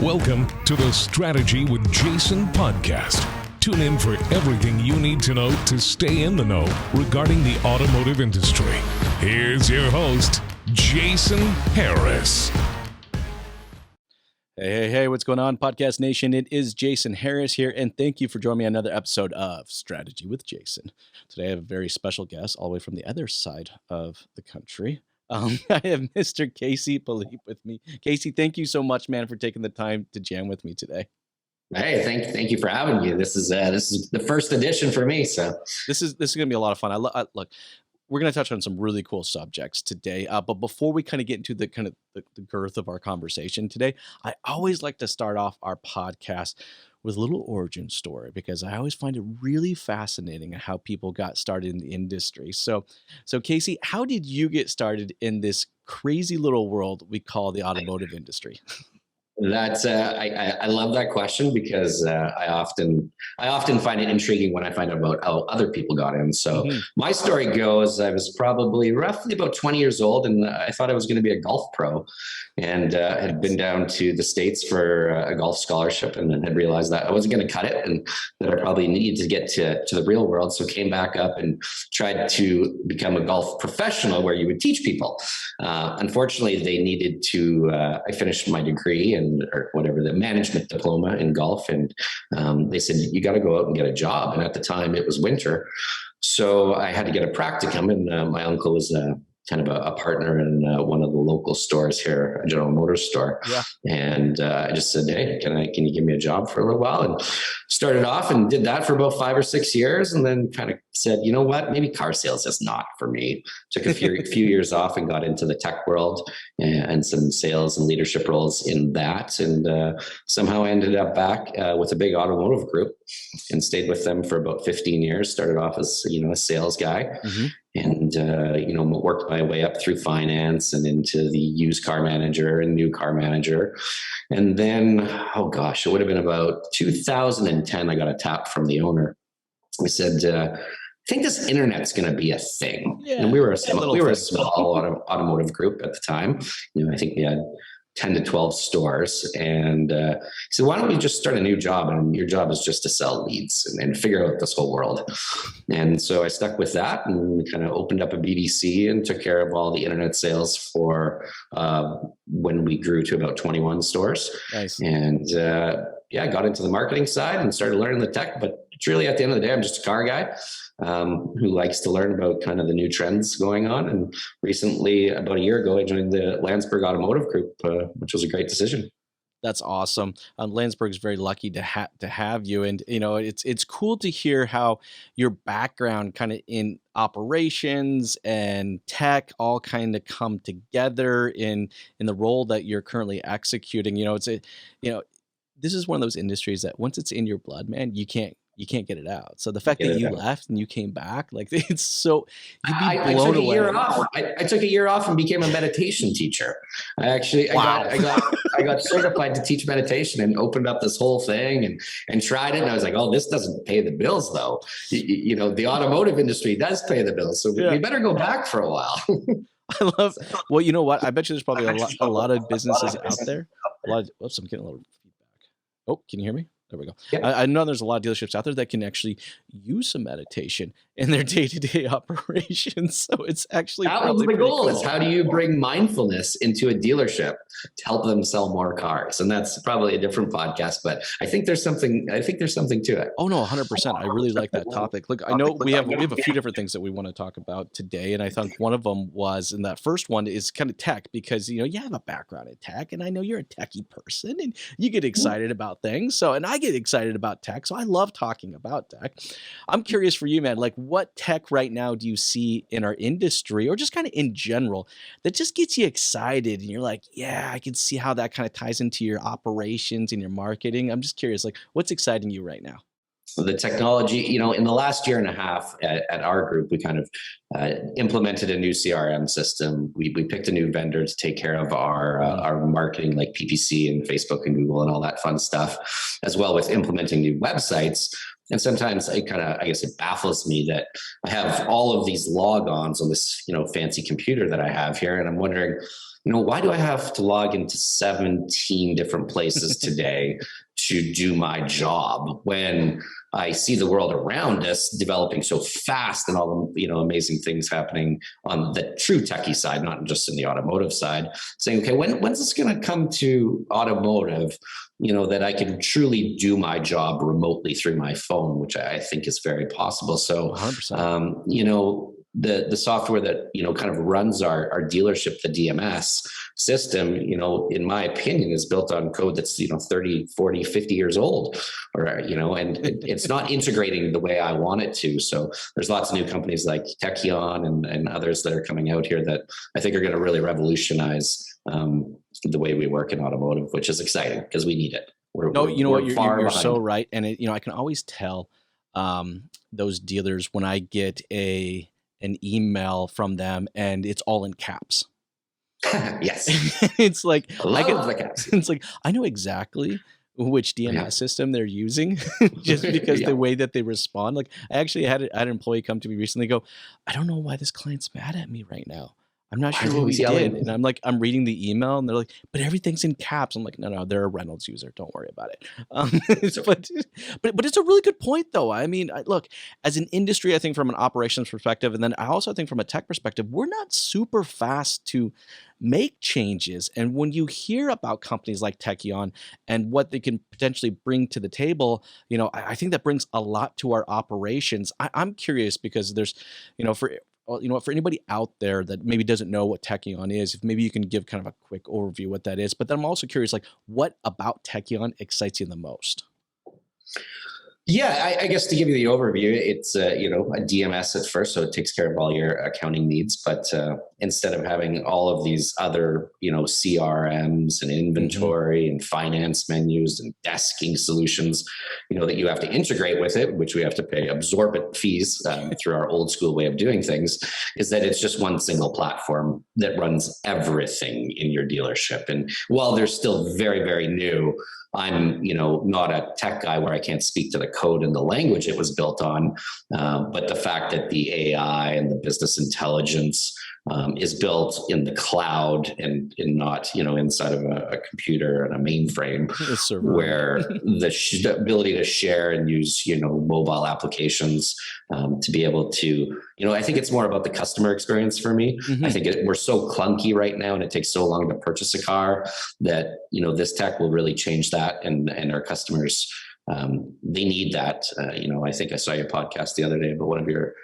Welcome to the Strategy with Jason podcast. Tune in for everything you need to know to stay in the know regarding the automotive industry. Here's your host, Jason Harris. Hey, what's going on, Podcast Nation? It is Jason Harris here, and thank you for joining me on another episode of Strategy with Jason. Today I have a very special guest all the way from the other side of the country. I have Mr. Casey Pilip with me. Casey, thank you so much, man, for taking the time to jam with me today. Hey, thank you for having me. This is the first edition for me, so this is going to be a lot of fun. Look, we're going to touch on some really cool subjects today. But before we kind of get into the girth of our conversation today, I always like to start off our podcast with a little origin story, because I always find it really fascinating how people got started in the industry. So Casey, how did you get started in this crazy little world we call the automotive industry? That's I love that question, because I often find it intriguing when I find out about how other people got in. So my story goes, I was probably roughly about 20 years old, and I thought I was going to be a golf pro, and had been down to the States for a golf scholarship, and then had realized that I wasn't going to cut it, and that I probably needed to get to the real world. So came back up and tried to become a golf professional, where you would teach people. Unfortunately, they needed to. I finished my degree or whatever, the management diploma in golf, and they said you got to go out and get a job. And at the time, it was winter, so I had to get a practicum. And my uncle was kind of a partner in one of the local stores here, a General Motors store. Yeah. And I just said, hey, can you give me a job for a little while? And started off and did that for about 5 or 6 years, and then kind of said, you know what, maybe car sales is not for me. Took a few years off and got into the tech world and some sales and leadership roles in that. And somehow ended up back with a big automotive group and stayed with them for about 15 years. Started off as, a sales guy. And, worked my way up through finance and into the used car manager and new car manager. And then, it would have been about 2010, I got a tap from the owner. He said, I think this internet's going to be a thing. Yeah, and we were a small automotive group at the time. I think we had 10 to 12 stores. And he said, why don't we just start a new job? And your job is just to sell leads and figure out this whole world. And so I stuck with that and kind of opened up a BDC and took care of all the internet sales for when we grew to about 21 stores. Nice. And I got into the marketing side and started learning the tech. But truly, at the end of the day, I'm just a car guy who likes to learn about kind of the new trends going on. And recently, about a year ago, I joined the Landsperg Automotive Group, which was a great decision. That's awesome. Landsperg's very lucky to have you. And, it's cool to hear how your background kind of in operations and tech all kind of come together in the role that you're currently executing. This is one of those industries that once it's in your blood, man, you can't get it out. So the fact that you left and you came back, like, it's so, you'd be blown away. I took a year off and became a meditation teacher. I got certified to teach meditation and opened up this whole thing and tried it. And I was like, oh, this doesn't pay the bills though. The automotive industry does pay the bills. So we better go back for a while. I love, well, you know what? I bet you there's probably a lot of businesses out there. I'm getting a little feedback. Oh, can you hear me? There we go. Yeah. I know there's a lot of dealerships out there that can actually use some meditation in their day-to-day operations. So it's actually that was the goal. Cool. Is how do you bring mindfulness into a dealership to help them sell more cars? And that's probably a different podcast, but I think there's something to it. Oh no, 100%. I really like that topic. Look, I know we have a few different things that we want to talk about today, and I think one of them was, and that first one is kind of tech, because you have a background in tech, and I know you're a techie person, and you get excited about things. So, and I get excited about tech, so I love talking about tech. I'm curious for you, man, like, what tech right now do you see in our industry, or just kind of in general, that just gets you excited and you're like, yeah, I can see how that kind of ties into your operations and your marketing? I'm just curious, like, what's exciting you right now? So the technology, in the last year and a half at our group, we kind of implemented a new CRM system. We picked a new vendor to take care of our marketing, like PPC and Facebook and Google and all that fun stuff, as well with implementing new websites. And sometimes I guess it baffles me that I have all of these logons on this, fancy computer that I have here. And I'm wondering, why do I have to log into 17 different places today to do my job when I see the world around us developing so fast and all the, amazing things happening on the true techie side, not just in the automotive side, saying, okay, when's this going to come to automotive, that I can truly do my job remotely through my phone, which I think is very possible. So, 100%. The software that, kind of runs our dealership, the DMS system, in my opinion, is built on code that's, 30, 40, 50 years old, or, and it's not integrating the way I want it to. So there's lots of new companies like Techion and others that are coming out here that I think are going to really revolutionize the way we work in automotive, which is exciting because we need it. You're so right. And I can always tell those dealers when I get an email from them and it's all in caps. Yes. It's like, the caps. It's like, I know exactly which DMS system they're using just because the way that they respond. Like I actually had an employee come to me recently go, I don't know why this client's mad at me right now. I'm not sure what we did. And I'm reading the email and they're like, but everything's in caps. I'm like, no, they're a Reynolds user. Don't worry about it. But it's a really good point though. I mean, look, as an industry, I think from an operations perspective, and then I also think from a tech perspective, we're not super fast to make changes. And when you hear about companies like Techion and what they can potentially bring to the table, I think that brings a lot to our operations. I'm curious because there's, for anybody out there that maybe doesn't know what Techion is, if maybe you can give kind of a quick overview what that is. But then I'm also curious, like, what about Techion excites you the most? Yeah, I guess to give you the overview, it's a DMS at first, so it takes care of all your accounting needs. But instead of having all of these other CRMs and inventory and finance menus and desking solutions, that you have to integrate with it, which we have to pay absorbent fees through our old school way of doing things, is that it's just one single platform that runs everything in your dealership. And while they're still very, very new, I'm, not a tech guy where I can't speak to the code and the language it was built on. But the fact that the AI and the business intelligence is built in the cloud and not, inside of a computer and a mainframe, where the ability to share and use, mobile applications to be able to, I think it's more about the customer experience for me. I think we're so clunky right now and it takes so long to purchase a car that, this tech will really change that. And our customers, they need that. I think I saw your podcast the other day about one of your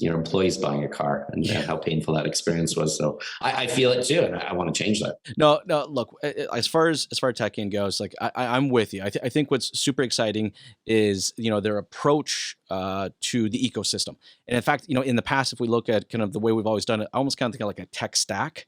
employees buying a car and how painful that experience was. So I feel it too, and I want to change that. No, look, as far as Techion goes, like I'm with you. I think what's super exciting is, their approach to the ecosystem. And in fact, in the past, if we look at kind of the way we've always done it, I almost kind of think of like a tech stack.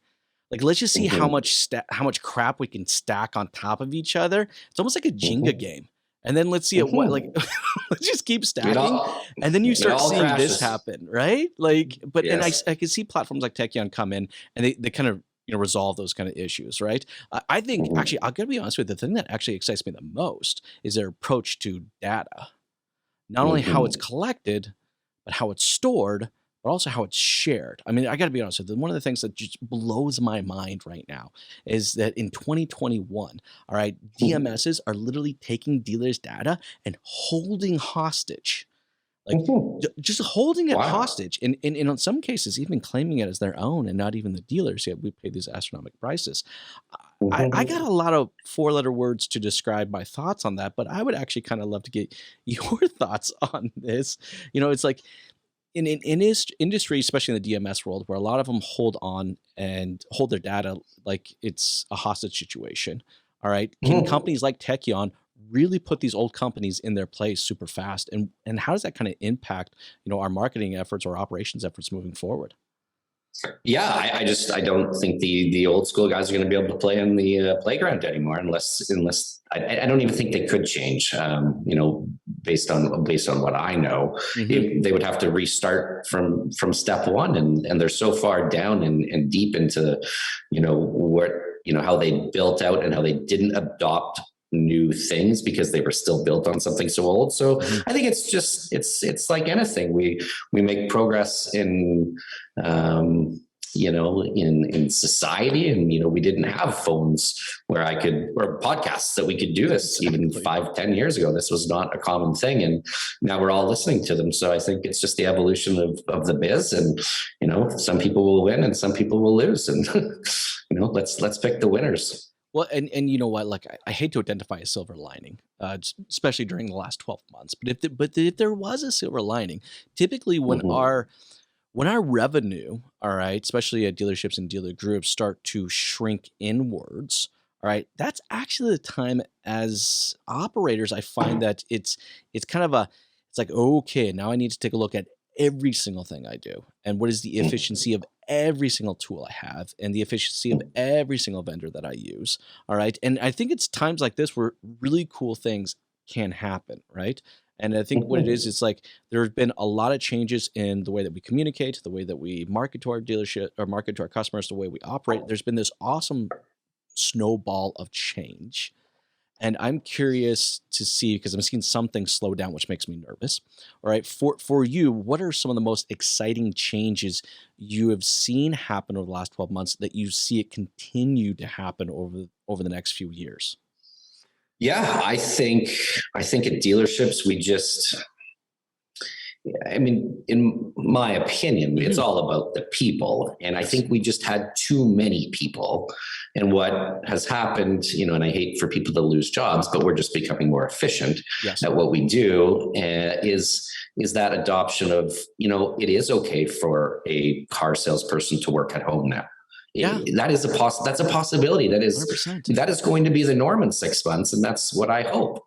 Like, let's just see how much crap we can stack on top of each other. It's almost like a Jenga game. And then let's see let's just keep stacking, and then you start seeing this happen, right? Like, but yes. And I can see platforms like Techion come in and they kind of resolve those kind of issues, right? I think actually, I'll gotta be honest with you, the thing that actually excites me the most is their approach to data, not only how it's collected, but how it's stored, but also how it's shared. I mean, I got to be honest with you, one of the things that just blows my mind right now is that in 2021, all right, DMSs are literally taking dealers' data and holding hostage, like just holding it hostage. And in some cases, even claiming it as their own and not even the dealers, yet we pay these astronomical prices. I got a lot of four-letter words to describe my thoughts on that, but I would actually kind of love to get your thoughts on this. It's like, in industry, especially in the DMS world, where a lot of them hold their data like it's a hostage situation. All right. Can companies like Techion really put these old companies in their place super fast? And how does that kind of impact, our marketing efforts or operations efforts moving forward? Yeah, I don't think the old school guys are going to be able to play on the playground anymore unless I don't even think they could change. Based on what I know, they would have to restart from step one, and they're so far down and deep into how they built out and how they didn't adopt new things because they were still built on something so old. So I think it's like anything. We make progress in in society. And, we didn't have phones or podcasts that we could do this. Even 5-10 years ago. This was not a common thing. And now we're all listening to them. So I think it's just the evolution of the biz. And, some people will win and some people will lose. And, let's pick the winners. Well, and you know what? Like, I hate to identify a silver lining, especially during the last 12 months. But if there was a silver lining, typically when our revenue, all right, especially at dealerships and dealer groups, start to shrink inwards, all right, that's actually the time as operators I find that it's kind of it's like, okay, now I need to take a look at every single thing I do, and what is the efficiency of every single tool I have, and the efficiency of every single vendor that I use. All right. And I think it's times like this where really cool things can happen. Right. And I think what it is, it's like there's been a lot of changes in the way that we communicate, the way that we market to our dealership or market to our customers, the way we operate. There's been this awesome snowball of change. And I'm curious to see, because I'm seeing some things slow down, which makes me nervous. All right. For you, what are some of the most exciting changes you have seen happen over the last 12 months that you see it continue to happen over the next few years? Yeah, I think at dealerships, in my opinion, it's all about the people. And I think we just had too many people. And what has happened, and I hate for people to lose jobs, but we're just becoming more efficient at what we do, is that adoption of, it is okay for a car salesperson to work at home now. Yeah, that's a possibility. That is 100%. That is going to be the norm in 6 months. And that's what I hope,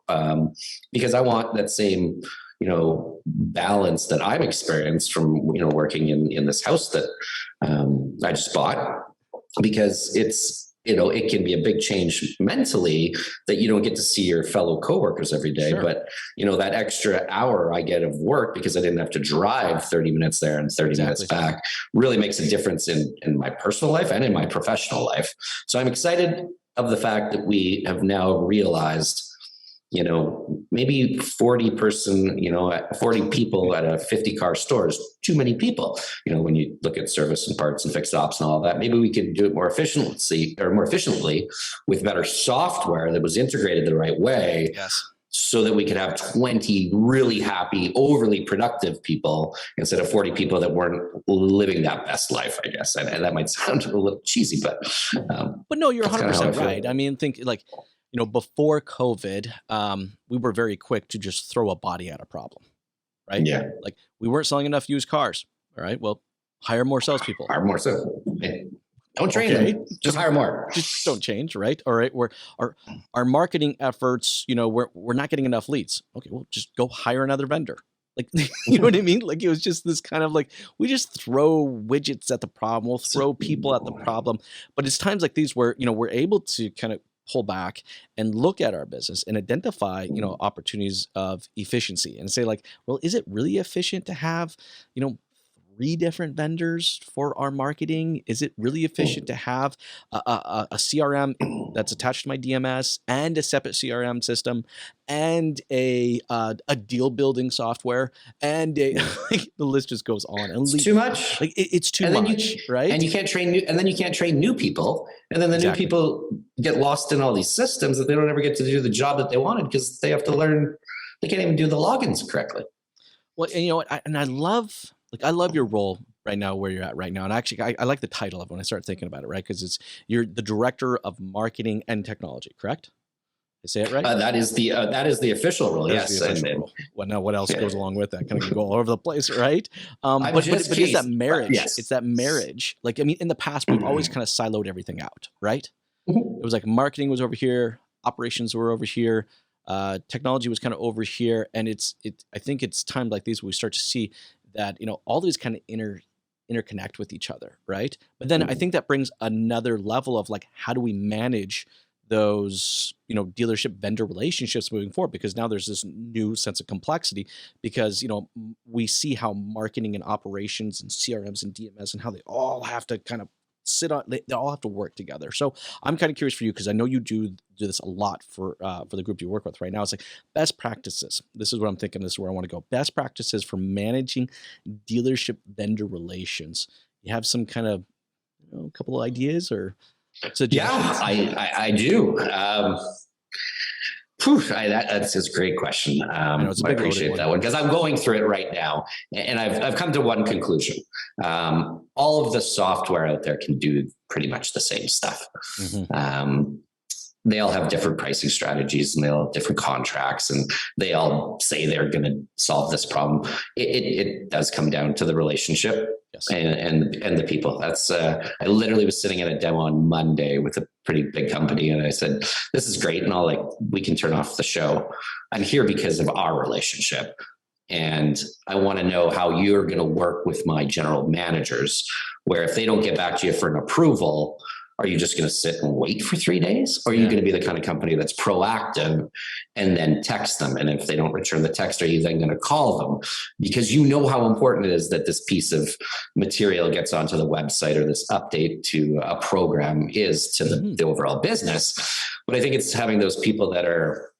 because I want that same balance that I've experienced from, working in this house that I just bought, because it can be a big change mentally that you don't get to see your fellow coworkers every day. Sure. But, that extra hour I get of work because I didn't have to drive 30 minutes there and 30 minutes back really makes a difference in my personal life and in my professional life. So I'm excited of the fact that we have now realized, maybe 40 people at a 50 car store is too many people. When you look at service and parts and fixed ops and all that, maybe we could do it more efficiently with better software that was integrated the right way. Yes. So that we could have 20 really happy, overly productive people instead of 40 people that weren't living that best life, I guess. And that might sound a little cheesy, but no, you're 100% right. I mean, think like, before COVID, we were very quick to just throw a body at a problem, right? Yeah. Like, we weren't selling enough used cars. All right. Well, hire more salespeople. Hire more salespeople. Don't train them. Just hire more. Just don't change, right? All right. Our marketing efforts, we're not getting enough leads. Okay, well, just go hire another vendor. Like, you know what I mean? Like, it was just this kind of like, we just throw widgets at the problem. We'll throw people at the problem. But it's times like these where, we're able to kind of pull back and look at our business and identify, opportunities of efficiency and say like, well, is it really efficient to have, 3 different vendors for our marketing? Is it really efficient to have a CRM that's attached to my DMS and a separate CRM system and a deal building software and the list just goes on. And it's too much. Like it's too much, right? And you can't train new people, and then the new people get lost in all these systems that they don't ever get to do the job that they wanted because they have to learn. They can't even do the logins correctly. Well, and you know what? I love your role right now, where you're at right now. And actually, I like the title of it when I start thinking about it, right? Because you're the director of marketing and technology, correct? I say it right? That is the official role. Yes. The official role. Well, now what else goes along with that? Kind of go all over the place, right? But it's that marriage. Yes. It's that marriage. Like, I mean, in the past, we've always kind of siloed everything out, right? It was like marketing was over here, operations were over here, technology was kind of over here, and I think it's times like these where we start to see that all these kind of interconnect with each other, right? But then I think that brings another level of like, how do we manage those dealership vendor relationships moving forward? Because now there's this new sense of complexity, because we see how marketing and operations and CRMs and DMS and how they all have to kind of they all have to work together. So I'm kind of curious for you, because I know you do this a lot for the group you work with right now. It's like best practices. This is what I'm thinking. This is where I want to go. Best practices for managing dealership vendor relations. You have some kind of a couple of ideas or suggestions? Yeah, I do. That's a great question. I appreciate that one because I'm going through it right now, and I've come to one conclusion. All of the software out there can do pretty much the same stuff. They all have different pricing strategies, and they all have different contracts, and they all say they're going to solve this problem. It does come down to the relationship. Yes. And the people. That's I literally was sitting at a demo on Monday with a pretty big company, and I said, "This is great," and we can turn off the show. I'm here because of our relationship, and I want to know how you're going to work with my general managers. Where if they don't get back to you for an approval, are you just going to sit and wait for 3 days? Or are you going to be the kind of company that's proactive and then text them? And if they don't return the text, are you then going to call them? Because you know how important it is that this piece of material gets onto the website or this update to a program is to the overall business. But I think it's having those people that are,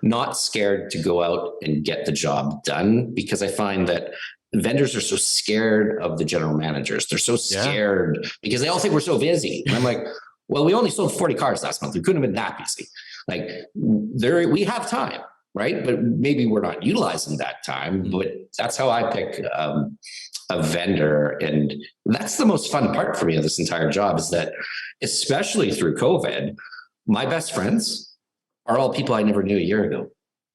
not scared to go out and get the job done, because I find that vendors are so scared of the general managers. They're so scared because they all think we're so busy. And I'm like, well, we only sold 40 cars last month. We couldn't have been that busy. We have time, right? But maybe we're not utilizing that time. But that's how I pick a vendor. And that's the most fun part for me of this entire job, is that, especially through COVID, my best friends are all people I never knew a year ago.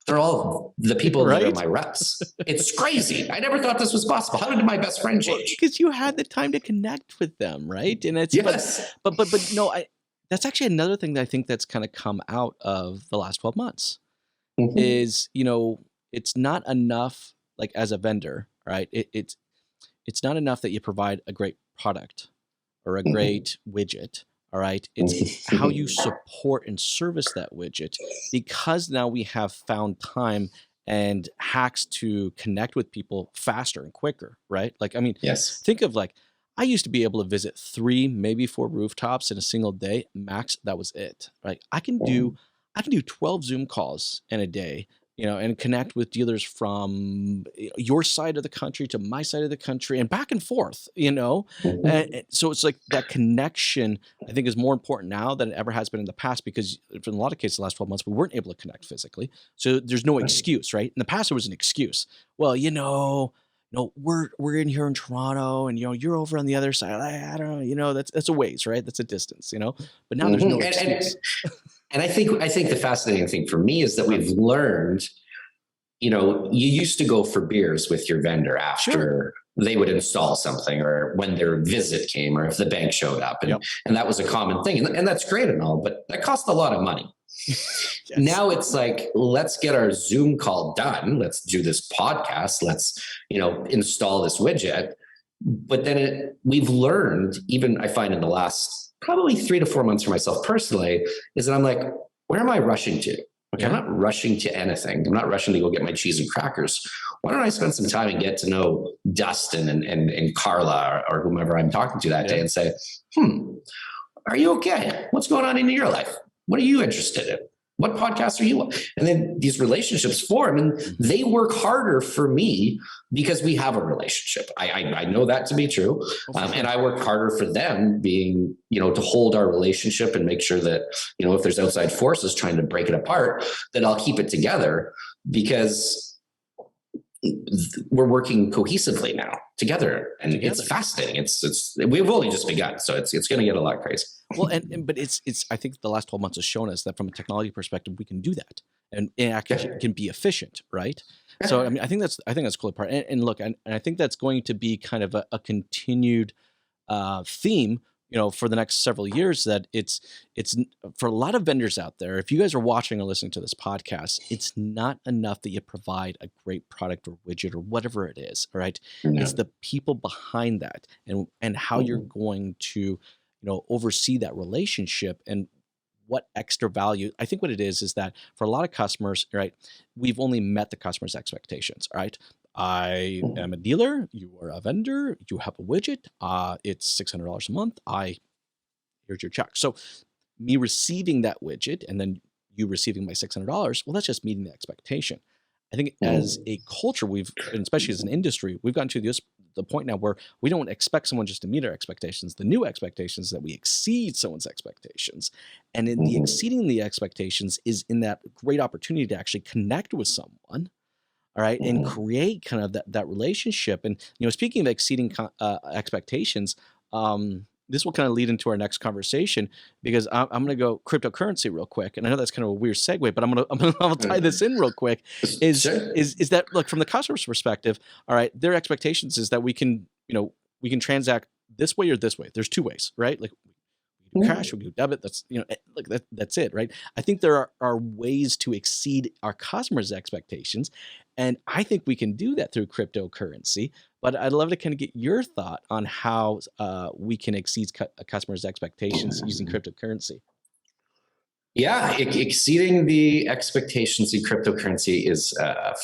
They're all the people that are my reps. It's crazy. I never thought this was possible. How did my best friend change? Because you had the time to connect with them, right? And it's but no, that's actually another thing that I think that's kind of come out of the last 12 months is, it's not enough, like, as a vendor, right? It's not enough that you provide a great product or a great widget. All right. It's how you support and service that widget, because now we have found time and hacks to connect with people faster and quicker. Right. Think of I used to be able to visit 3, maybe 4 rooftops in a single day. Max, that was it. Right. I can do 12 Zoom calls in a day, and connect with dealers from your side of the country to my side of the country and back and forth, And so it's like that connection, I think, is more important now than it ever has been in the past, because for a lot of cases, the last 12 months, we weren't able to connect physically. So there's no excuse, right? In the past, there was an excuse. Well, we're in here in Toronto, and, you're over on the other side. I don't know, that's a ways, right? That's a distance, but now there's no excuse. And I think the fascinating thing for me is that we've learned, you used to go for beers with your vendor after they would install something, or when their visit came, or if the bank showed up. And that was a common thing. And that's great and all, but that cost a lot of money. Now it's like, let's get our Zoom call done. Let's do this podcast. Let's, install this widget. But then we've learned, even I find in the last probably 3 to 4 months for myself personally, is that I'm like, where am I rushing to? I'm not rushing to anything. I'm not rushing to go get my cheese and crackers. Why don't I spend some time and get to know Dustin and Carla or whomever I'm talking to that day and say, are you okay? What's going on in your life? What are you interested in? What podcasts are you on? And then these relationships form, and they work harder for me because we have a relationship. I know that to be true. And I work harder for them, being, to hold our relationship and make sure that, if there's outside forces trying to break it apart, that I'll keep it together, because we're working cohesively now together, and it's fascinating. We've only just begun, so it's going to get a lot crazy. Well, but it's I think the last 12 months has shown us that from a technology perspective, we can do that, and actually can be efficient, right? So I think that's a cool part. And look, and I think that's going to be kind of a continued theme, for the next several years, that it's for a lot of vendors out there. If you guys are watching or listening to this podcast, it's not enough that you provide a great product or widget or whatever it is, right? It's the people behind that, and how you're going to, oversee that relationship, and what extra value. I think what it is that for a lot of customers, right, we've only met the customer's expectations, right? I am a dealer, you are a vendor, you have a widget, it's $600 a month, here's your check. So me receiving that widget and then you receiving my $600, well, that's just meeting the expectation. I think as a culture, and especially as an industry, we've gotten to the point now where we don't expect someone just to meet our expectations. The new expectations is that we exceed someone's expectations. And in the exceeding the expectations is in that great opportunity to actually connect with someone, all right, and create kind of that relationship. And, speaking of exceeding expectations, this will kind of lead into our next conversation, because I'm going to go cryptocurrency real quick. And I know that's kind of a weird segue, but I'm going to tie this in real quick. Is that, look, from the customer's perspective, all right, their expectations is that we can transact this way or this way. There's two ways, right? Like, we do cash, we do debit. That's, that's it, right? I think there are ways to exceed our customers' expectations. And I think we can do that through cryptocurrency. But I'd love to kind of get your thought on how we can exceed customers' expectations using cryptocurrency. Yeah, exceeding the expectations in cryptocurrency is a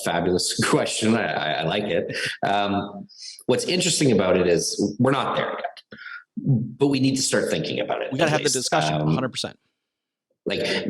fabulous question. I like it. What's interesting about it is we're not there yet, but we need to start thinking about it. We got to have the discussion, 100%. Like it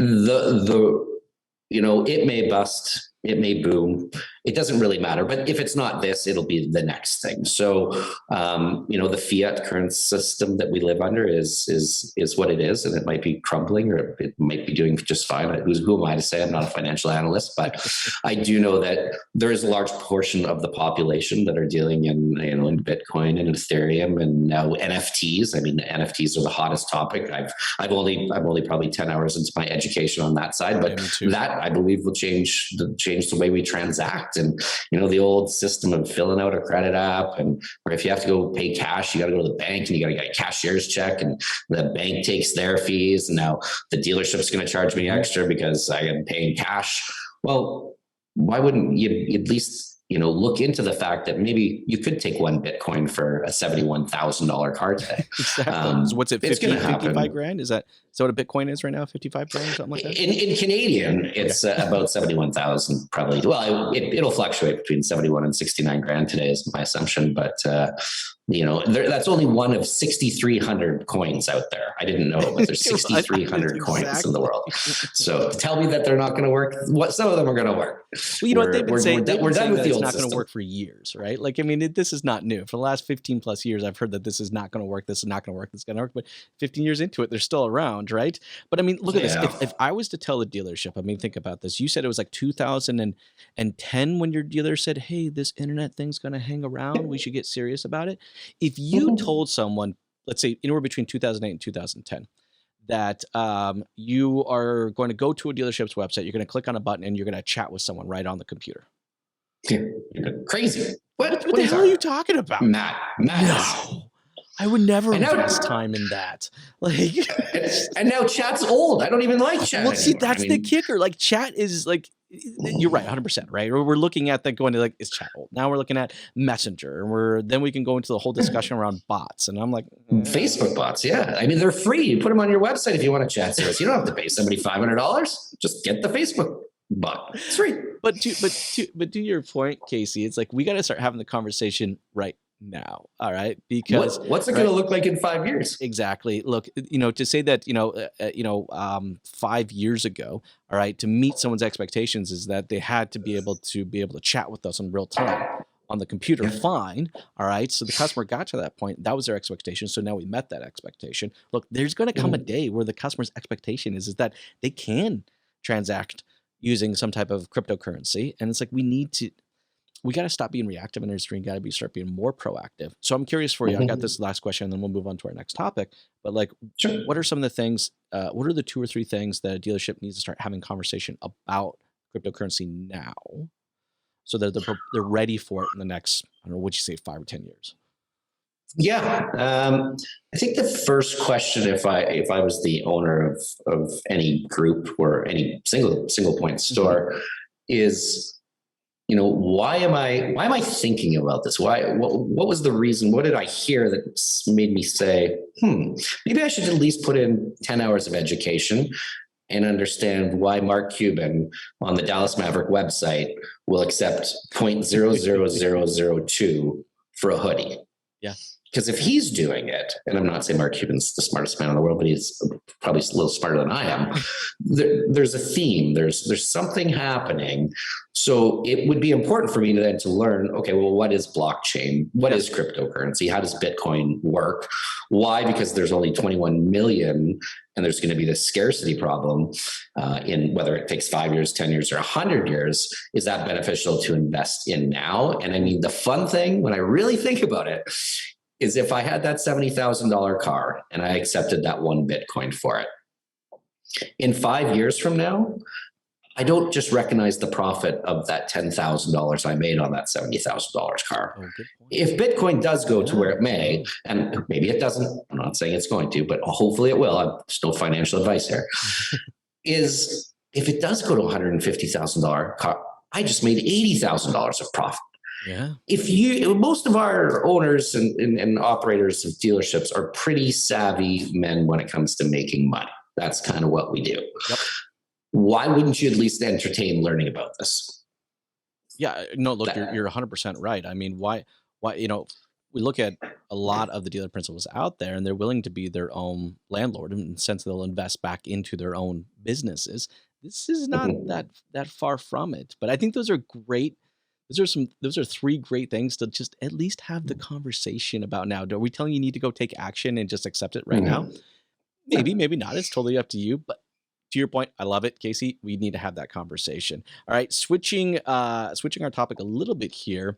may bust, it may boom. It doesn't really matter. But if it's not this, it'll be the next thing. So, the fiat current system that we live under is what it is, and it might be crumbling, or it might be doing just fine. Who am I to say? I'm not a financial analyst, but I do know that there is a large portion of the population that are dealing in Bitcoin and Ethereum and now NFTs. I mean, NFTs are the hottest topic. I'm only probably 10 hours into my education on that side, but that I believe will change the way we transact. And, the old system of filling out a credit app, or if you have to go pay cash, you got to go to the bank and you got to get a cashier's check, and the bank takes their fees. And now the dealership's going to charge me extra because I am paying cash. Well, why wouldn't you at least, look into the fact that maybe you could take one Bitcoin for a $71,000 car today. Exactly. So what's it, 55 grand? Is that what a Bitcoin is right now? 55 grand or something like that? In Canadian, it's about 71,000 probably. Well, it'll fluctuate between 71 and 69 grand today is my assumption. But, that's only one of 6,300 coins out there. I didn't know, but there's 6,300 coins in the world. So tell me that they're not going to work. Some of them are going to work. Well, what they've been saying? We're done with the old system. It's not going to work for years, right? Like, I mean, this is not new. For the last 15 plus years, I've heard that this is not going to work. This is not going to work. This is going to work. But 15 years into it, they're still around, right? But I mean, look at this. If I was to tell the dealership, I mean, think about this. You said it was like 2010 when your dealer said, "Hey, this internet thing's going to hang around. We should get serious about it." If you told someone, let's say anywhere between 2008 and 2010, that you are going to go to a dealership's website, you're going to click on a button, and you're going to chat with someone right on the computer. Crazy. What the hell are you talking about? Matt. No. I would never invest time in that. Like, and now chat's old. I don't even like chat. Well, see, that's the kicker. Like, chat is like, you're right, 100%, right? We're looking at that going to like, is chat old? Now we're looking at Messenger, and then we can go into the whole discussion around bots. And I'm like, Facebook bots, yeah. I mean, they're free. You put them on your website if you want to chat to us. You don't have to pay somebody $500. Just get the Facebook bot. It's free. But to your point, Casey, it's like we got to start having the conversation right now. All right. Because what's it going to look like in 5 years? Exactly. Look, to say that, 5 years ago, all right, to meet someone's expectations is that they had to be able to chat with us in real time on the computer. Fine. All right. So the customer got to that point. That was their expectation. So now we met that expectation. Look, there's going to come a day where the customer's expectation is that they can transact using some type of cryptocurrency. And it's like, we got to stop being reactive in our industry and got to start being more proactive. So I'm curious for you. I got this last question, and then we'll move on to our next topic. But like, what are some of the things? What are the 2 or 3 things that a dealership needs to start having conversation about cryptocurrency now, so that they're ready for it in the next, I don't know, what'd you say, 5 or 10 years? Yeah, I think the first question, if I was the owner of any group or any single point store, is, why am I thinking about this? What was the reason? What did I hear that made me say, maybe I should at least put in 10 hours of education and understand why Mark Cuban on the Dallas Maverick website will accept 0.00002 for a hoodie. Yeah. Because if he's doing it, and I'm not saying Mark Cuban's the smartest man in the world, but he's probably a little smarter than I am. There's a theme. There's something happening. So it would be important for me to learn, okay, well, what is blockchain? What is cryptocurrency? How does Bitcoin work? Why? Because there's only 21 million, and there's going to be this scarcity problem in whether it takes 5 years, 10 years, or 100 years. Is that beneficial to invest in now? And I mean, the fun thing, when I really think about it, is if I had that $70,000 car and I accepted that one Bitcoin for it, in 5 years from now, I don't just recognize the profit of that $10,000 I made on that $70,000 car. If Bitcoin does go to where it may, and maybe it doesn't, I'm not saying it's going to, but hopefully it will. I'm still financial advice here. Is if it does go to $150,000 car, I just made $80,000 of profit. Yeah. Most of our owners and operators of dealerships are pretty savvy men when it comes to making money. That's kind of what we do. Yep. Why wouldn't you at least entertain learning about this? Yeah, no, look, you're 100% right. I mean, why, we look at a lot of the dealer principals out there, and they're willing to be their own landlord in the sense they'll invest back into their own businesses. This is not that far from it, but I think those are great. Those are three great things to just at least have the conversation about now. Are we telling you need to go take action and just accept it right now? Maybe, maybe not. It's totally up to you. But to your point, I love it, Casey. We need to have that conversation. All right, switching our topic a little bit here.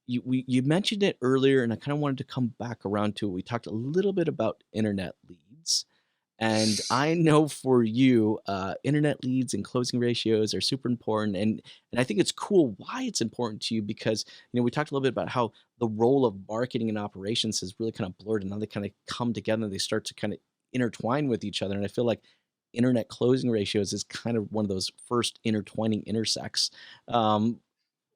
You mentioned it earlier, and I kind of wanted to come back around to it. We talked a little bit about internet leads. And I know for you, internet leads and closing ratios are super important. And I think it's cool why it's important to you because, we talked a little bit about how the role of marketing and operations has really kind of blurred and now they kind of come together and they start to kind of intertwine with each other. And I feel like internet closing ratios is kind of one of those first intertwining intersects.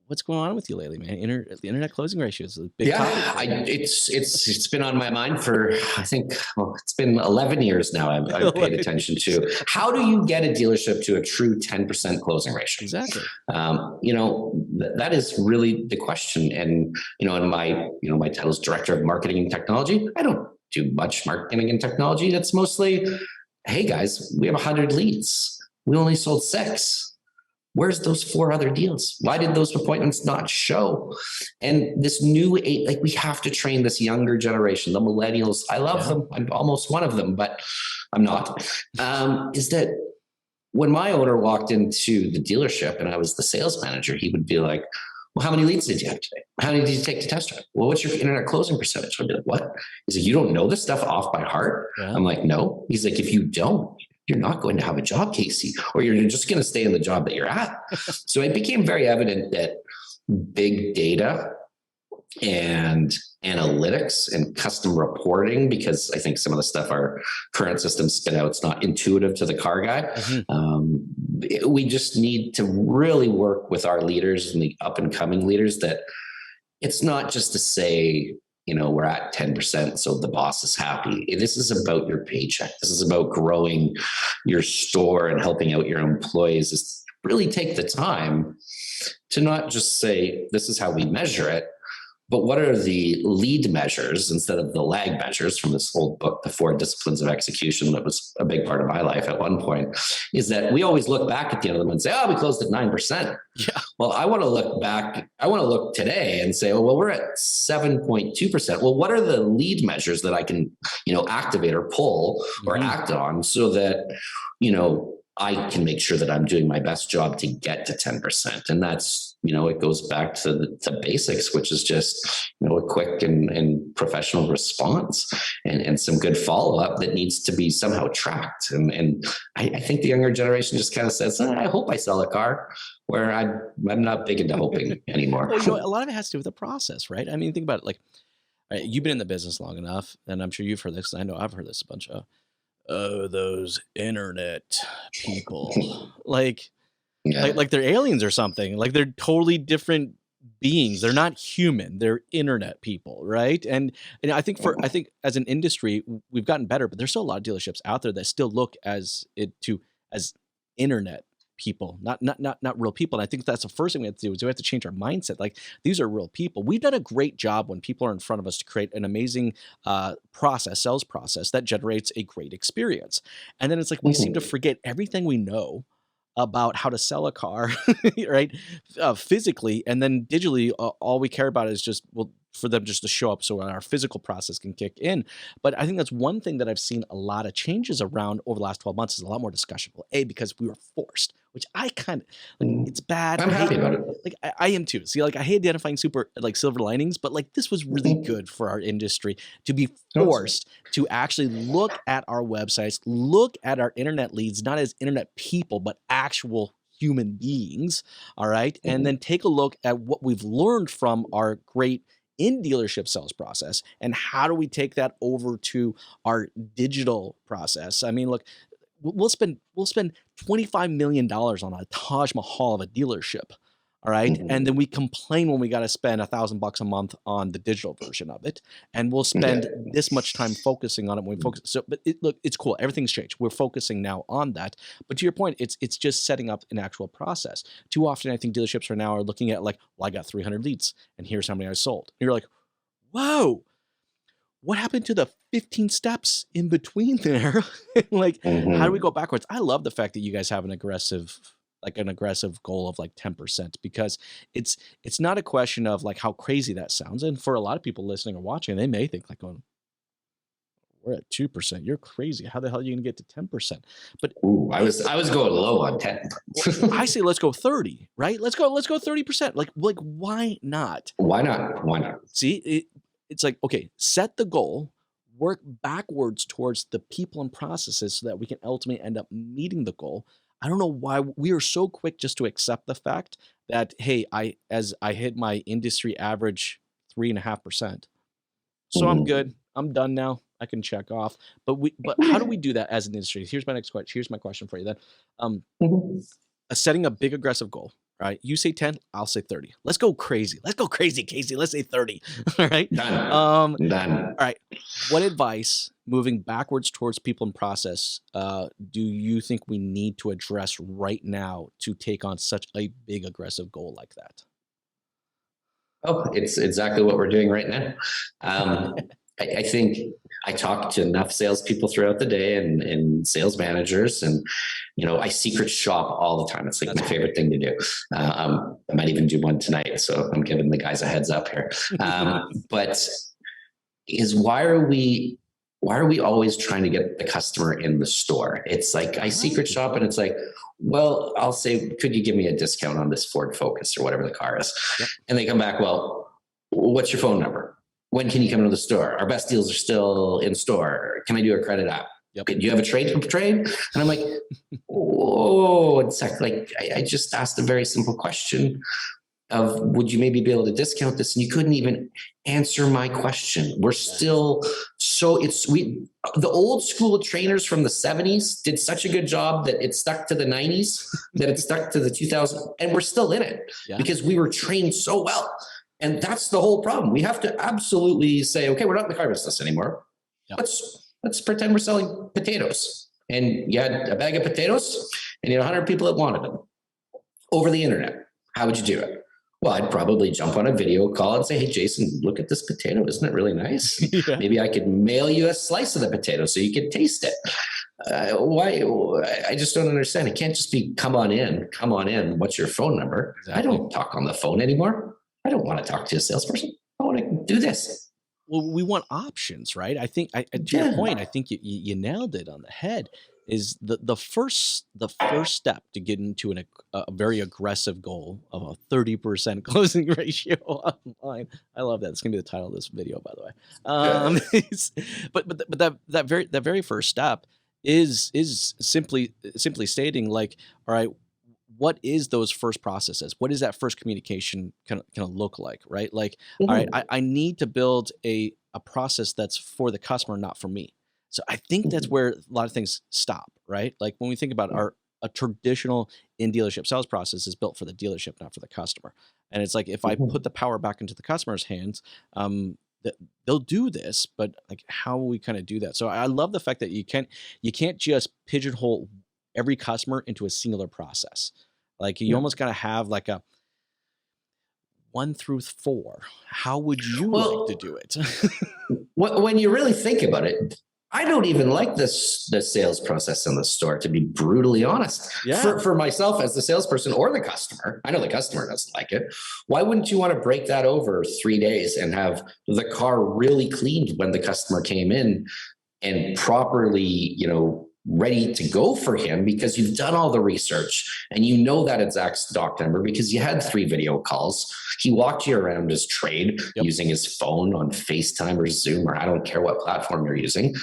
What's going on with you lately, man? The internet closing ratios is a big topic. It's been on my mind for, I think, it's been 11 years now I've paid attention to. How do you get a dealership to a true 10% closing ratio? Exactly. That is really the question. And, in my title is Director of Marketing and Technology. I don't do much marketing and technology. That's mostly, hey guys, we have 100 leads. We only sold 6. Where's those 4 other deals? Why did those appointments not show? And this new age, we have to train this younger generation, the millennials. I love them. I'm almost one of them, but I'm not. Is that when my owner walked into the dealership and I was the sales manager, he would be like, well, how many leads did you have today? How many did you take to test drive? Well, what's your internet closing percentage? I'd be like, what? He's like, you don't know this stuff off by heart? Yeah. I'm like, no. He's like, if you don't, you're not going to have a job, Casey, or you're just going to stay in the job that you're at. So it became very evident that big data and analytics and custom reporting, because I think some of the stuff our current systems spit out, it's not intuitive to the car guy. We just need to really work with our leaders and the up and coming leaders that it's not just to say, we're at 10%, so the boss is happy. This is about your paycheck. This is about growing your store and helping out your employees. Is really take the time to not just say, this is how we measure it, but what are the lead measures instead of the lag measures from this old book, The 4 Disciplines of Execution, that was a big part of my life at one point, is that we always look back at the end of them and say, we closed at 9%. Yeah. Well, I want to look back. I want to look today and say, well, we're at 7.2%. Well, what are the lead measures that I can, activate or pull or act on so that, I can make sure that I'm doing my best job to get to 10%. And that's, it goes back to the basics, which is just, a quick and professional response and some good follow-up that needs to be somehow tracked. And I think the younger generation just kind of says, I hope I sell a car, where I'm not big into hoping anymore. Well, a lot of it has to do with the process, right? I mean, think about it, right, you've been in the business long enough, and I'm sure you've heard this. I know I've heard this a bunch of, those internet people, like they're aliens or something. Like they're totally different beings. They're not human. They're internet people, right? And I think as an industry, we've gotten better, but there's still a lot of dealerships out there that still look as internet people, not real people. And I think that's the first thing we have to do is we have to change our mindset. Like, these are real people. We've done a great job when people are in front of us to create an amazing sales process that generates a great experience. And then it's like we seem to forget everything we know about how to sell a car, right? Physically, and then digitally, all we care about is just, well, for them just to show up so our physical process can kick in. But I think that's one thing that I've seen a lot of changes around over the last 12 months is a lot more discussion. Well, because we were forced, which I kind of like, it's bad. I'm happy about it. Like, I am too. See, like, I hate identifying super like silver linings, but like, this was really good for our industry to be forced to actually look at our websites, look at our internet leads, not as internet people, but actual human beings. All right. And then take a look at what we've learned from our great in dealership sales process and how do we take that over to our digital process. I mean, look, we'll spend $25 million on a Taj Mahal of a dealership. All right. And then we complain when we got to spend $1,000 a month on the digital version of it. And we'll spend this much time focusing on it when we focus. So, but look, it's cool. Everything's changed. We're focusing now on that. But to your point, it's just setting up an actual process. Too often, I think dealerships are now looking at like, well, I got 300 leads and here's how many I sold. And you're like, whoa, what happened to the 15 steps in between there? Like, how do we go backwards? I love the fact that you guys have an aggressive goal of like 10%, because it's not a question of like how crazy that sounds. And for a lot of people listening or watching, they may think like, going, we're at 2%. You're crazy. How the hell are you going to get to 10%? But I was going low on 10. I say, let's go 30, right? Let's go 30%. Like why not? Why not? See, it's like, okay, set the goal, work backwards towards the people and processes so that we can ultimately end up meeting the goal. I don't know why we are so quick just to accept the fact that, hey, I hit my industry average 3.5%. So I'm good. I'm done now. I can check off. But how do we do that as an industry? Here's my next question. Here's my question for you then. Setting a big aggressive goal. Right? You say 10, I'll say 30. Let's go crazy. Let's go crazy, Casey. Let's say 30. All right. Done. All right. What advice moving backwards towards people and process do you think we need to address right now to take on such a big aggressive goal like that? Oh, it's exactly what we're doing right now. I think I talk to enough salespeople throughout the day and sales managers, and I secret shop all the time. It's like my favorite thing to do. I might even do one tonight, so I'm giving the guys a heads up here. But why are we always trying to get the customer in the store? It's like I secret shop, and it's like, well, I'll say, could you give me a discount on this Ford Focus or whatever the car is? Yep. And they come back, well, what's your phone number? When can you come to the store? Our best deals are still in store. Can I do a credit app? Yep. Do you have a trade? And I'm like, oh, it's like, I just asked a very simple question of, would you maybe be able to discount this? And you couldn't even answer my question. We're still the old school trainers from the 70s did such a good job that it stuck to the 90s, that it stuck to the 2000s, and we're still in it because we were trained so well. And that's the whole problem. We have to absolutely say, okay, we're not in the car business anymore. Yep. Let's pretend we're selling potatoes. And you had a bag of potatoes and you had 100 people that wanted them over the internet. How would you do it? Well, I'd probably jump on a video call and say, hey, Jason, look at this potato. Isn't it really nice? Yeah. Maybe I could mail you a slice of the potato so you could taste it. Why? I just don't understand. It can't just be, come on in. What's your phone number? Exactly. I don't talk on the phone anymore. I don't want to talk to a salesperson. I want to do this. Well, we want options, right? I think to your point, I think you nailed it on the head. Is the first step to get into a very aggressive goal of a 30% closing ratio online. I love that. It's gonna be the title of this video, by the way. But that very first step is simply stating like, all right, what is those first processes? What does that first communication kind of look like, right? Like, all right, I need to build a process that's for the customer, not for me. So I think that's where a lot of things stop, right? Like when we think about a traditional in-dealership sales process is built for the dealership, not for the customer. And it's like, if I put the power back into the customer's hands, they'll do this, but like how will we kind of do that? So I love the fact that you can't just pigeonhole every customer into a singular process. Like you almost got to have like a 1 through 4. How would you like to do it? When you really think about it, I don't even like the sales process in the store, to be brutally honest. Yeah. For myself as the salesperson or the customer, I know the customer doesn't like it. Why wouldn't you want to break that over 3 days and have the car really cleaned when the customer came in and properly, ready to go for him, because you've done all the research and you know that exact stock number because you had 3 video calls. He walked you around his trade using his phone on FaceTime or Zoom, or I don't care what platform you're using.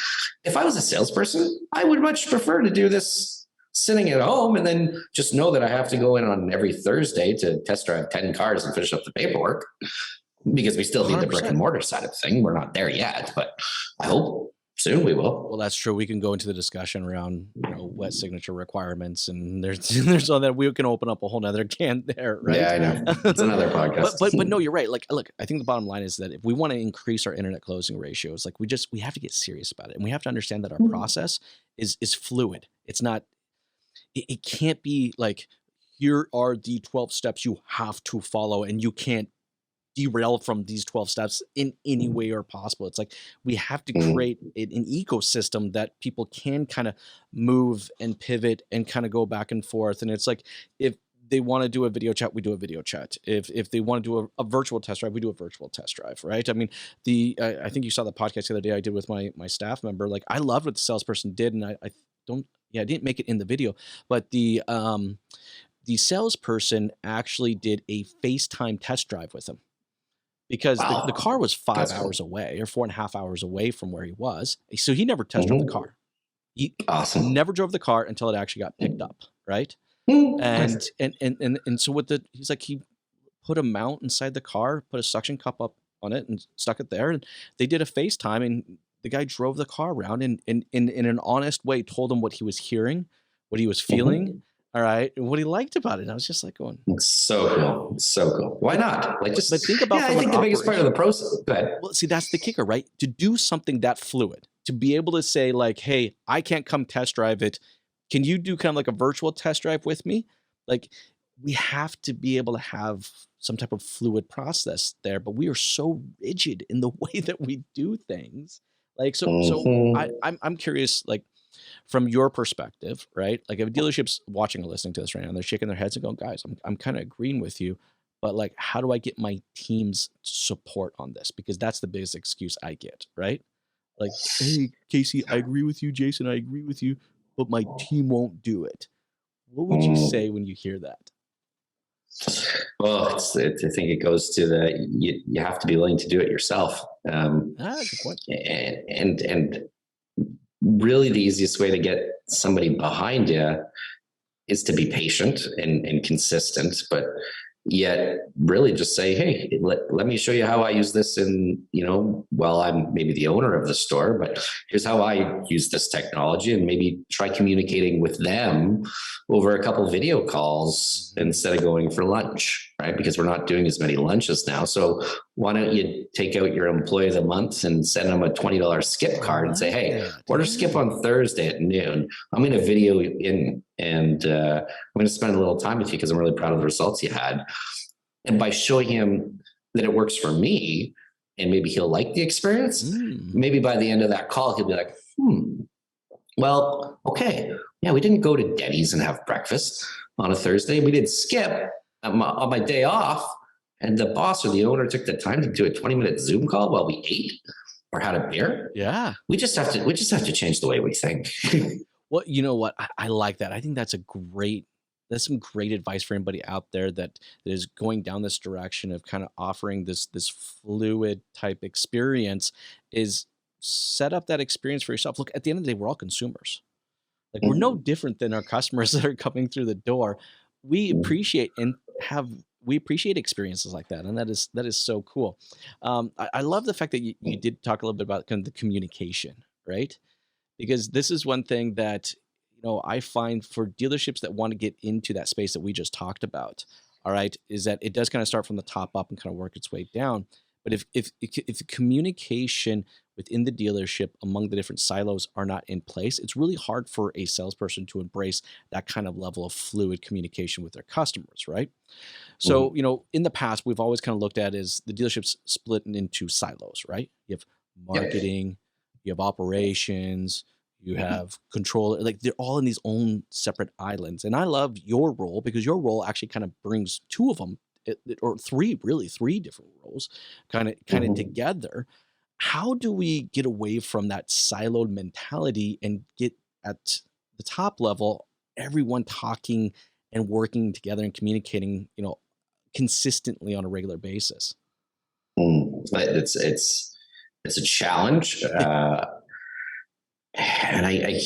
If I was a salesperson, I would much prefer to do this sitting at home and then just know that I have to go in on every Thursday to test drive 10 cars and finish up the paperwork, because we still need 100%. The brick and mortar side of the thing. We're not there yet, but I hope soon we will. Well, that's true. We can go into the discussion around wet signature requirements, and there's all that. We can open up a whole nother can there, right? Yeah, I know. It's another podcast. but no, you're right. Like, look, I think the bottom line is that if we want to increase our internet closing ratios, like we have to get serious about it, and we have to understand that our process is fluid. It's not. It can't be like, here are the 12 steps you have to follow, and you can't derail from these 12 steps in any way or possible. It's like we have to create an ecosystem that people can kind of move and pivot and kind of go back and forth. And it's like, if they want to do a video chat, we do a video chat. If they want to do a virtual test drive, we do a virtual test drive, right? I mean, I think you saw the podcast the other day I did with my staff member. Like, I loved what the salesperson did, and I didn't make it in the video, but the salesperson actually did a FaceTime test drive with him. Because the car was 5 hours away, or 4.5 hours away from where he was. So he never test drove the car. He never drove the car until it actually got picked up, right? And so he's like, he put a mount inside the car, put a suction cup up on it and stuck it there. And they did a FaceTime, and the guy drove the car around and in an honest way told him what he was hearing, what he was feeling. All right, and what he liked about it. And I was just like going, it's so cool. It's so cool. Why not? Like, just think about I think the biggest part of the process. Go ahead. Well, see, that's the kicker, right? To do something that fluid, to be able to say like, hey, I can't come test drive it. Can you do kind of like a virtual test drive with me? Like, we have to be able to have some type of fluid process there, but we are so rigid in the way that we do things. Like, so I'm curious, like, from your perspective, right? Like, if a dealership's watching or listening to this right now, and they're shaking their heads and going, guys, I'm kind of agreeing with you, but like, how do I get my team's support on this? Because that's the biggest excuse I get, right? Like, hey, Casey, I agree with you. Jason, I agree with you, but my team won't do it. What would you say when you hear that? Well, I think it goes to you have to be willing to do it yourself. Good point. And really the easiest way to get somebody behind you is to be patient and consistent, but yet really just say, hey, let me show you how I use this while I'm maybe the owner of the store, but here's how I use this technology, and maybe try communicating with them over a couple of video calls instead of going for lunch, right? Because we're not doing as many lunches now. So why don't you take out your employee of the month and send them a $20 skip card and say, hey, order skip on Thursday at noon. I'm going to video in, and I'm going to spend a little time with you because I'm really proud of the results you had. And by showing him that it works for me, and maybe he'll like the experience, maybe by the end of that call, he'll be like, well, okay. Yeah, we didn't go to Denny's and have breakfast on a Thursday. We did skip on my day off. And the boss or the owner took the time to do a 20-minute Zoom call while we ate or had a beer. Yeah. We just have to change the way we think. Well, you know what? I like that. I think that's some great advice for anybody out there that is going down this direction of kind of offering this fluid type experience. Is set up that experience for yourself. Look, at the end of the day, we're all consumers. Like, we're no different than our customers that are coming through the door. We appreciate experiences like that, and that is so cool. I love the fact that you did talk a little bit about kind of the communication, right? Because this is one thing that I find for dealerships that want to get into that space that we just talked about. All right, is that it does kind of start from the top up and kind of work its way down. But if the communication within the dealership among the different silos are not in place, it's really hard for a salesperson to embrace that kind of level of fluid communication with their customers, right? So, in the past, we've always kind of looked at as the dealership's split into silos, right? You have marketing, you have operations, you have control, like they're all in these own separate islands. And I love your role because your role actually kind of brings two of them, or three different roles kind of together. How do we get away from that siloed mentality and get at the top level, everyone talking and working together and communicating, consistently on a regular basis? It's a challenge, and I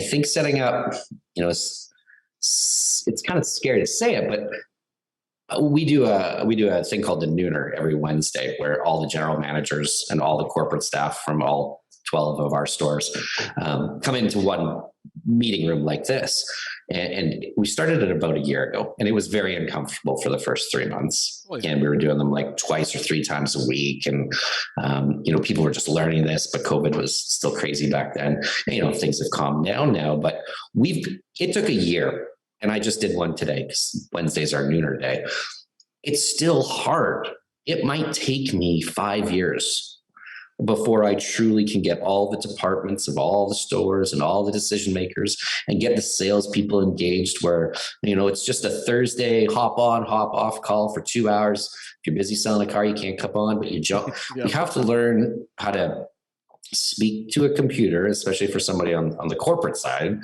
think setting up, it's kind of scary to say it, but we do a thing called the Nooner every Wednesday, where all the general managers and all the corporate staff from all 12 of our stores come into one meeting room like this. And we started it about a year ago, and it was very uncomfortable for the first 3 months. And we were doing them like twice or three times a week. And, people were just learning this, but COVID was still crazy back then. And, things have calmed down now, but it took a year. And I just did one today because Wednesday's our Nooner day. It's still hard. It might take me 5 years before I truly can get all the departments of all the stores and all the decision makers and get the salespeople engaged where, it's just a Thursday hop on, hop off call for 2 hours. If you're busy selling a car, you can't come on, but you jump. You have to learn how to speak to a computer, especially for somebody on the corporate side,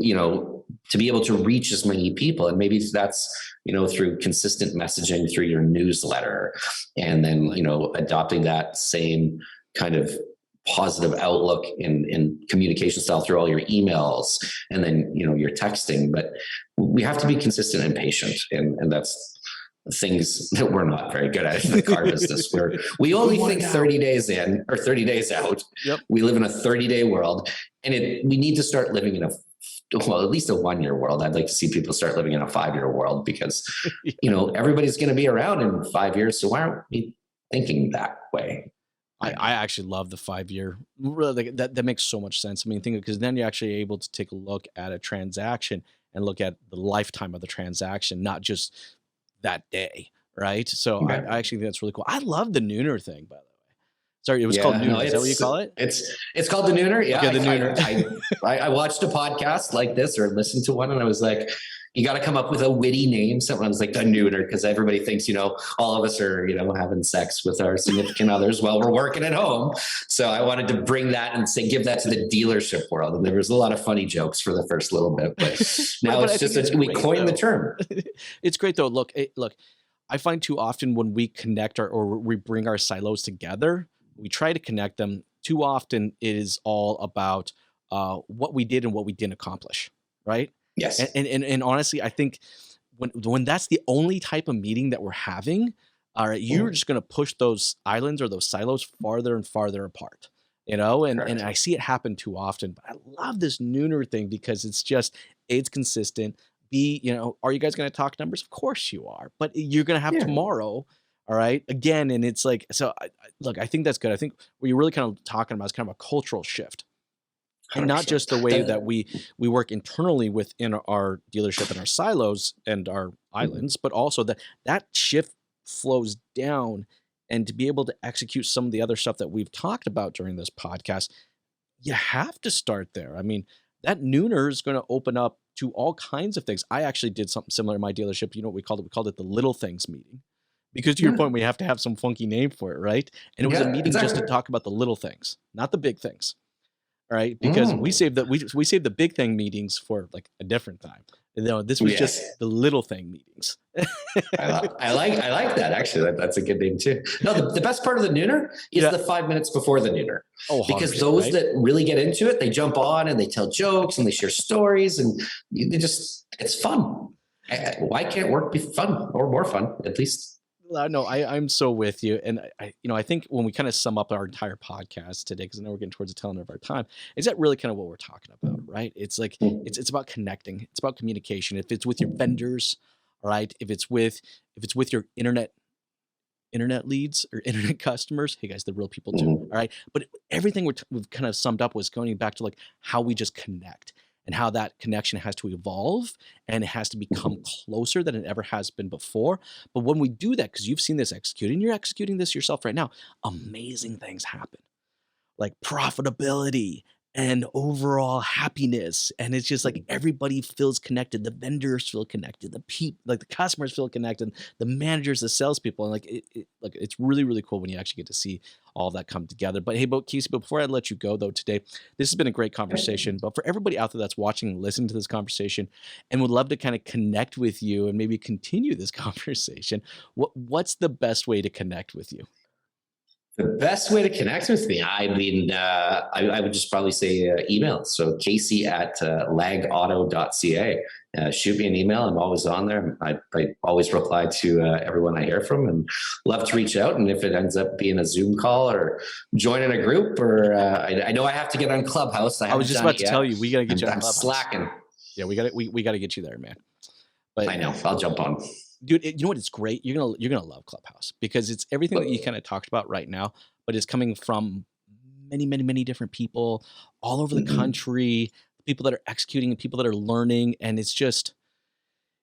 to be able to reach as many people. And maybe that's, through consistent messaging through your newsletter, and then, adopting that same kind of positive outlook in communication style through all your emails, and then, your texting. But we have to be consistent and patient. And that's things that we're not very good at in the car business, where we only think 30 days in or 30 days out. Yep. We live in a 30-day world, and we need to start living in at least a 1-year world. I'd like to see people start living in a 5-year world because, everybody's going to be around in 5 years. So why aren't we thinking that way? I actually love the 5-year. Really, that makes so much sense. I mean, because then you're actually able to take a look at a transaction and look at the lifetime of the transaction, not just that day, right? So I actually think that's really cool. I love the Nooner thing, by the way. Sorry, it was called Nooner. Is that what you call it? It's called the Nooner. Yeah, okay, the Nooner. I watched a podcast like this or listened to one, and I was like, you got to come up with a witty name. Something I was like the Nooner, because everybody thinks, all of us are, having sex with our significant others while we're working at home. So I wanted to bring that and give that to the dealership world. And there was a lot of funny jokes for the first little bit, but now it's just we coined the term. It's great though. Look, I find too often when we connect or we bring our silos together, we try to connect them. Too often it is all about what we did and what we didn't accomplish, right? Yes. And honestly, I think when that's the only type of meeting that we're having, all right, you're just going to push those islands or those silos farther and farther apart, and I see it happen too often. But I love this Nooner thing because it's consistent. Are you guys going to talk numbers? Of course you are, but you're going to have tomorrow. All right. Again. And it's like, so I think that's good. I think what you're really kind of talking about is kind of a cultural shift. And not just the way that we work internally within our dealership and our silos and our islands, but also that shift flows down, and to be able to execute some of the other stuff that we've talked about during this podcast, you have to start there. I mean, that Nooner is going to open up to all kinds of things. I actually did something similar in my dealership. You know what we called it? We called it the little things meeting. Because to your point, we have to have some funky name for it, right? And it was a meeting just to talk about the little things, not the big things. Right, because we saved the big thing meetings for like a different time. This was just the little thing meetings. I like that, actually. That's a good name too. No, the best part of the Nooner is the 5 minutes before the Nooner. Because those that really get into it, they jump on and they tell jokes and they share stories, and it's fun. Why can't work be fun or more fun, at least? No, I'm so with you. And I think when we kind of sum up our entire podcast today, because I know we're getting towards the tail end of our time, is that really kind of what we're talking about, right? It's like, it's about connecting. It's about communication. If it's with your vendors, all right. If it's with your internet leads or internet customers, hey guys, they're real people too. All right. But everything we've kind of summed up was going back to like how we just connect and how that connection has to evolve and it has to become closer than it ever has been before. But when we do that, because you've seen this executed and you're executing this yourself right now, amazing things happen, like profitability and overall happiness. And it's just like everybody feels connected. The vendors feel connected. The customers feel connected. The managers, the salespeople, and like it's really, really cool when you actually get to see all of that come together. But hey, Casey, before I let you go though today, this has been a great conversation. But for everybody out there that's watching and listening to this conversation and would love to kind of connect with you and maybe continue this conversation, what's the best way to connect with you? The best way to connect with me, I mean, I would just probably say email. So Casey at lagauto.ca. Shoot me an email. I'm always on there. I always reply to everyone I hear from and love to reach out. And if it ends up being a Zoom call or joining a group, or I know I have to get on Clubhouse. I was just about to tell you, we got to get you on I'm Clubhouse. slacking. Yeah, we got to get you there, man. But I know. I'll jump on. Dude, you know what? It's great. You're gonna love Clubhouse because it's everything that you kind of talked about right now, but it's coming from many, many, many different people all over the country, people that are executing and people that are learning, and it's just,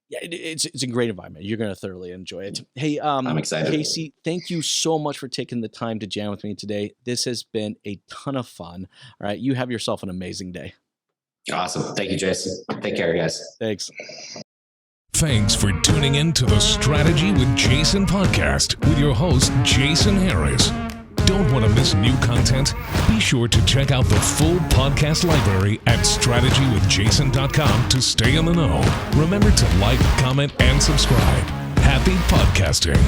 yeah, it's a great environment. You're gonna thoroughly enjoy it. Hey, I'm excited. Casey, thank you so much for taking the time to jam with me today. This has been a ton of fun. All right, you have yourself an amazing day. Awesome. Thank you, Jason. Take care, guys. Thanks. Thanks for tuning in to the Strategy with Jason podcast with your host, Jason Harris. Don't want to miss new content? Be sure to check out the full podcast library at strategywithjason.com to stay in the know. Remember to like, comment, and subscribe. Happy podcasting.